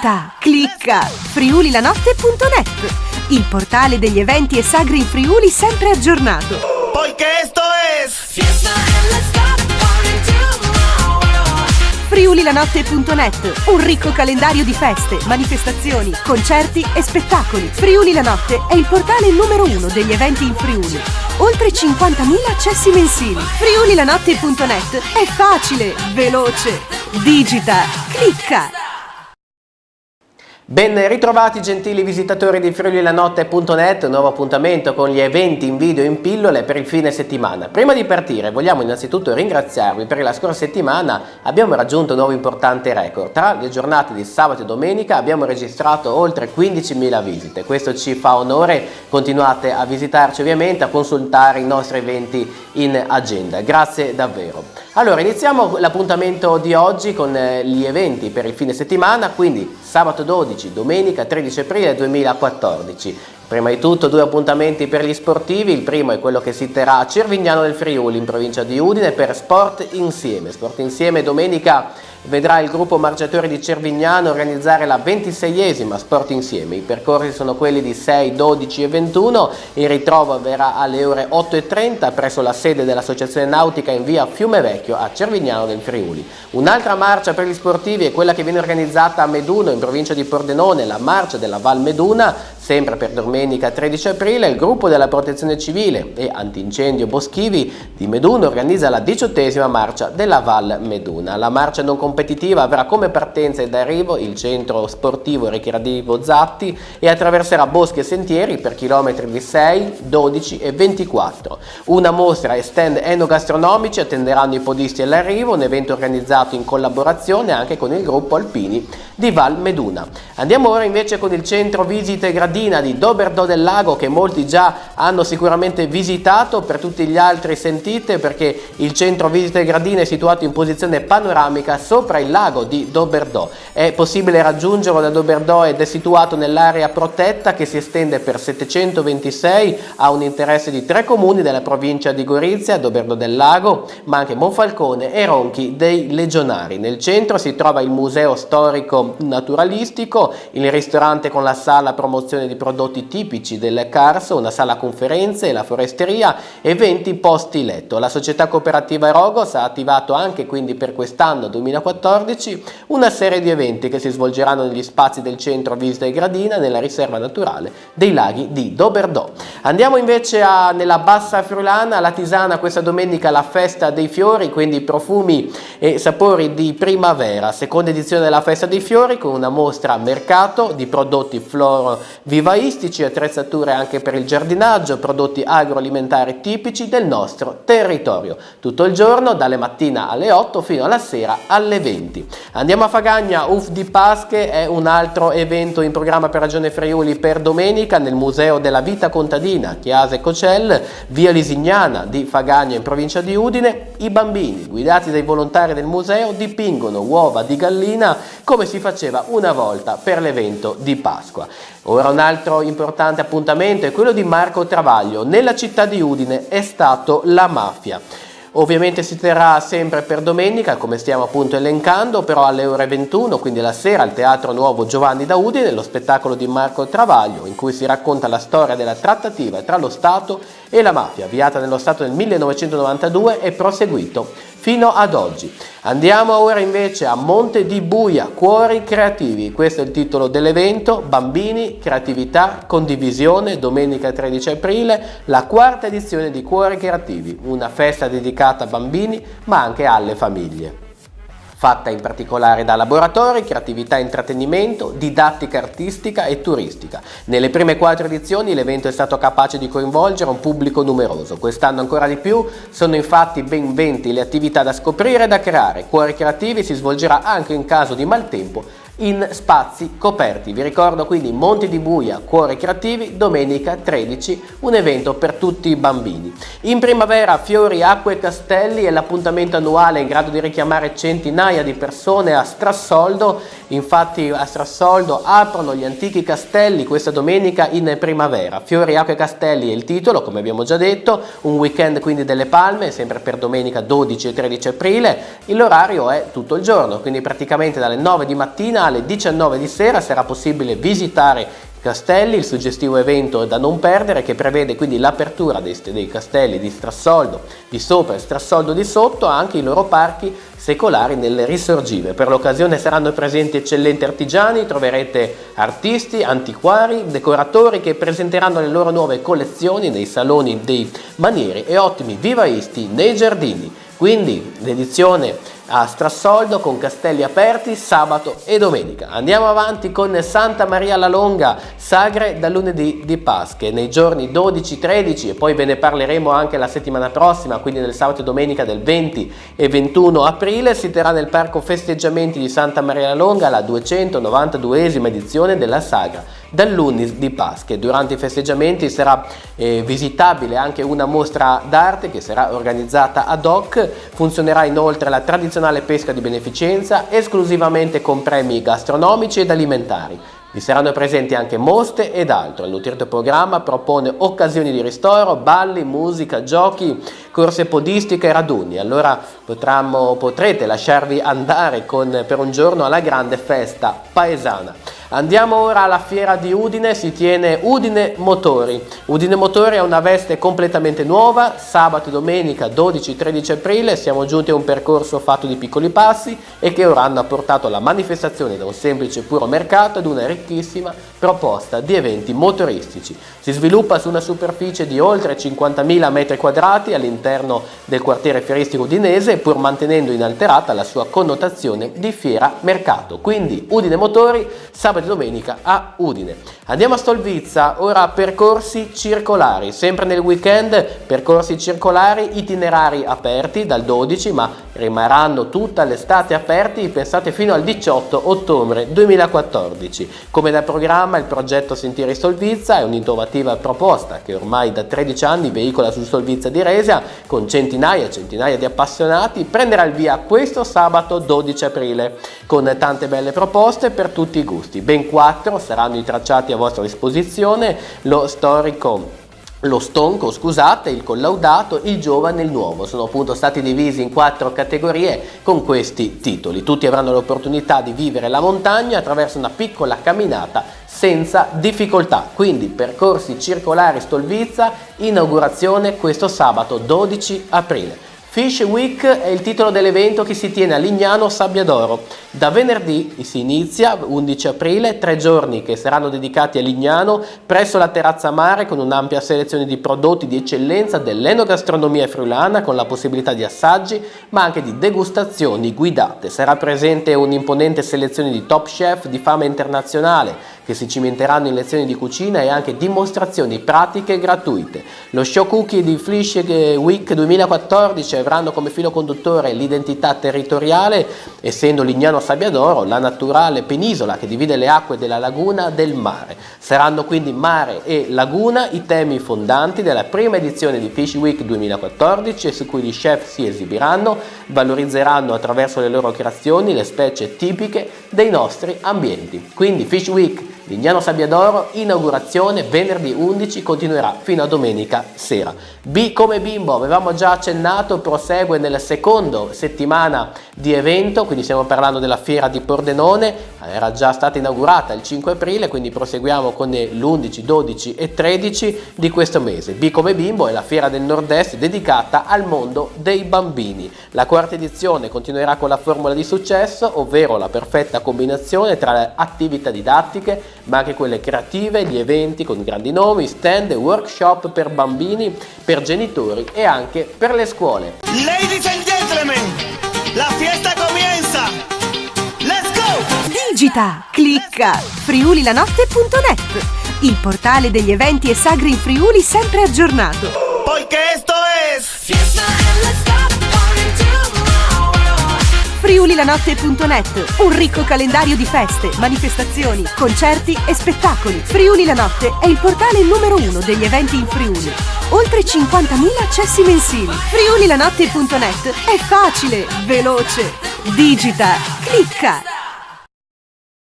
Digita, clicca, friulilanotte.net, il portale degli eventi e sagre in Friuli sempre aggiornato. Poiché esto es Fiesta and let's stop partying tomorrow. friulilanotte.net, un ricco calendario di feste, manifestazioni, concerti e spettacoli. Friuli la Notte è il portale numero 1 degli eventi in Friuli. Oltre 50.000 accessi mensili. friulilanotte.net è facile, veloce. Digita, clicca. Ben ritrovati gentili visitatori di friulilanotte.net, nuovo appuntamento con gli eventi in video in pillole per il fine settimana. Prima di partire vogliamo innanzitutto ringraziarvi perché la scorsa settimana abbiamo raggiunto un nuovo importante record. Tra le giornate di sabato e domenica abbiamo registrato oltre 15.000 visite, questo ci fa onore, continuate a visitarci ovviamente, a consultare i nostri eventi in agenda, grazie davvero. Allora iniziamo l'appuntamento di oggi con gli eventi per il fine settimana, quindi sabato 12, domenica 13 aprile 2014. Prima di tutto due appuntamenti per gli sportivi, il primo è quello che si terrà a Cervignano del Friuli in provincia di Udine per Sport Insieme. Sport Insieme domenica vedrà il gruppo Marciatori di Cervignano organizzare la 26esima Sport Insieme. I percorsi sono quelli di 6, 12 e 21, il ritrovo avverrà alle ore 8:30 presso la sede dell'Associazione Nautica in via Fiumevecchio a Cervignano del Friuli. Un'altra marcia per gli sportivi è quella che viene organizzata a Meduno in provincia di Pordenone, la marcia della Val Meduna, sempre per domenica 13 aprile. Il gruppo della Protezione Civile e Antincendio Boschivi di Meduno organizza la 18esima marcia della Val Meduna. La marcia non competitiva avrà come partenza ed arrivo il centro sportivo e ricreativo Zatti e attraverserà boschi e sentieri per chilometri di 6, 12 e 24. Una mostra e stand enogastronomici attenderanno i podisti all'arrivo, un evento organizzato in collaborazione anche con il gruppo Alpini di Val Meduna. Andiamo ora invece con il centro visite gradina di Doberdò del Lago, che molti già hanno sicuramente visitato, per tutti gli altri sentite, perché il centro visite gradine è situato in posizione panoramica sopra il lago di Doberdò. È possibile raggiungerlo da Doberdò ed è situato nell'area protetta che si estende per 726, ha un interesse di 3 comuni della provincia di Gorizia, Doberdò del Lago, ma anche Monfalcone e Ronchi dei Legionari. Nel centro si trova il museo storico naturalistico, il ristorante con la sala promozione di prodotti tipici del Carso, una sala conferenze, la foresteria e 20 posti letto. La società cooperativa Erogos ha attivato anche quindi per quest'anno 2014 una serie di eventi che si svolgeranno negli spazi del centro Visita e Gradina nella riserva naturale dei laghi di Doberdò. Andiamo invece nella Bassa Friulana, alla Tisana, questa domenica la festa dei fiori, quindi profumi e sapori di primavera, seconda edizione della festa dei fiori con una mostra a mercato di prodotti florovivaistici, attrezzature anche per il giardinaggio, prodotti agroalimentari tipici del nostro territorio. Tutto il giorno dalle mattine alle 8 fino alla sera alle 20. Andiamo a Fagagna, UF di Pasche è un altro evento in programma per Regione Friuli per domenica nel Museo della Vita Contadina, Chiase Cocel, via Lisignana di Fagagna in provincia di Udine. I bambini, guidati dai volontari del museo, dipingono uova di gallina come si faceva una volta per l'evento di Pasqua. Ora un altro importante appuntamento è quello di Marco Travaglio. Nella città di Udine è stato La Mafia. Ovviamente si terrà sempre per domenica, come stiamo appunto elencando, però alle ore 21, quindi la sera, al Teatro Nuovo Giovanni da Udine, lo spettacolo di Marco Travaglio, in cui si racconta la storia della trattativa tra lo Stato e la mafia, avviata nello Stato nel 1992 e proseguito fino ad oggi. Andiamo ora invece a Monte di Buia, Cuori Creativi, questo è il titolo dell'evento, bambini, creatività, condivisione, domenica 13 aprile, la 4ª edizione di Cuori Creativi, una festa dedicata a bambini ma anche alle famiglie. Fatta in particolare da laboratori, creatività e intrattenimento, didattica artistica e turistica. Nelle prime 4 edizioni l'evento è stato capace di coinvolgere un pubblico numeroso. Quest'anno ancora di più, sono infatti ben 20 le attività da scoprire e da creare. Cuori Creativi si svolgerà anche in caso di maltempo in spazi coperti. Vi ricordo quindi Monte di Buia, Cuori Creativi, domenica 13, un evento per tutti i bambini. In primavera Fiori, Acque e Castelli è l'appuntamento annuale in grado di richiamare centinaia di persone a Strassoldo. Infatti a Strassoldo aprono gli antichi castelli questa domenica in primavera. Fiori, Acque e Castelli è il titolo, come abbiamo già detto, un weekend quindi delle palme, sempre per domenica 12 e 13 aprile. L'orario è tutto il giorno, quindi praticamente dalle 9 di mattina alle 19 di sera sarà possibile visitare Castelli, il suggestivo evento da non perdere che prevede quindi l'apertura dei castelli di Strassoldo di sopra e Strassoldo di sotto, anche i loro parchi secolari nelle risorgive. Per l'occasione saranno presenti eccellenti artigiani, troverete artisti, antiquari, decoratori che presenteranno le loro nuove collezioni nei saloni dei manieri e ottimi vivaisti nei giardini. Quindi l'edizione a Strassoldo con castelli aperti sabato e domenica. Andiamo avanti con Santa Maria la Longa, sagre da lunedì di Pasche, nei giorni 12, 13 e poi ve ne parleremo anche la settimana prossima, quindi nel sabato e domenica del 20 e 21 aprile si terrà nel Parco Festeggiamenti di Santa Maria la Longa la 292esima edizione della sagra dal lunedì di Pasche. Durante i festeggiamenti sarà visitabile anche una mostra d'arte che sarà organizzata ad hoc, funzionerà inoltre la tradizionale pesca di beneficenza esclusivamente con premi gastronomici ed alimentari. Vi saranno presenti anche mostre ed altro. Il nutrito programma propone occasioni di ristoro, balli, musica, giochi, corse podistiche e raduni. Allora potrete lasciarvi andare per un giorno alla grande festa paesana. Andiamo ora alla fiera di Udine, si tiene Udine Motori. Udine Motori è una veste completamente nuova, sabato e domenica 12-13 aprile siamo giunti a un percorso fatto di piccoli passi e che ora hanno portato la manifestazione da un semplice puro mercato ad una ricchissima proposta di eventi motoristici. Si sviluppa su una superficie di oltre 50.000 metri quadrati all'interno del quartiere fieristico udinese, pur mantenendo inalterata la sua connotazione di fiera mercato. Quindi Udine Motori, sabato e domenica a Udine. Andiamo a Stolvizza, ora percorsi circolari, sempre nel weekend percorsi circolari, itinerari aperti dal 12 ma rimarranno tutta l'estate aperti, pensate fino al 18 ottobre 2014. Come da programma il progetto Sentieri Stolvizza è un'innovativa proposta che ormai da 13 anni veicola su Stolvizza di Resia con centinaia di appassionati, prenderà il via questo sabato 12 aprile con tante belle proposte per tutti i gusti. Ben 4 saranno i tracciati a vostra disposizione, lo stonco, il collaudato, il giovane e il nuovo. Sono appunto stati divisi in 4 categorie con questi titoli. Tutti avranno l'opportunità di vivere la montagna attraverso una piccola camminata senza difficoltà. Quindi percorsi circolari Stolvizza, inaugurazione questo sabato 12 aprile. Fish Week è il titolo dell'evento che si tiene a Lignano Sabbiadoro. Da venerdì si inizia, 11 aprile, 3 giorni che saranno dedicati a Lignano presso la terrazza mare con un'ampia selezione di prodotti di eccellenza dell'enogastronomia friulana con la possibilità di assaggi ma anche di degustazioni guidate. Sarà presente un'imponente selezione di top chef di fama internazionale che si cimenteranno in lezioni di cucina e anche dimostrazioni pratiche gratuite. Lo show cookie di Fish Week 2014 avranno come filo conduttore l'identità territoriale, essendo Lignano Sabbiadoro la naturale penisola che divide le acque della laguna del mare. Saranno quindi mare e laguna i temi fondanti della prima edizione di Fish Week 2014 su cui gli chef si esibiranno, valorizzeranno attraverso le loro creazioni le specie tipiche dei nostri ambienti. Quindi Fish Week Lignano Sabbiadoro, inaugurazione venerdì 11, continuerà fino a domenica sera. B come bimbo, avevamo già accennato, prosegue nella seconda settimana di evento, quindi stiamo parlando della fiera di Pordenone, era già stata inaugurata il 5 aprile, quindi proseguiamo con l'11, 12 e 13 di questo mese. B come bimbo è la fiera del nord-est dedicata al mondo dei bambini. La quarta edizione continuerà con la formula di successo, ovvero la perfetta combinazione tra le attività didattiche ma anche quelle creative, gli eventi con grandi nomi, stand e workshop per bambini, per genitori e anche per le scuole. Ladies and gentlemen, la fiesta comienza. Let's go! Digita, clicca, friulilanotte.net, il portale degli eventi e sagre in Friuli sempre aggiornato. Porque esto es Fiesta and let's stop partying tomorrow. friulilanotte.net, un ricco calendario di feste, manifestazioni, concerti e spettacoli. Friuli la Notte è il portale numero 1 degli eventi in Friuli. Oltre 50.000 accessi mensili. friulilanotte.net è facile, veloce. Digita, clicca.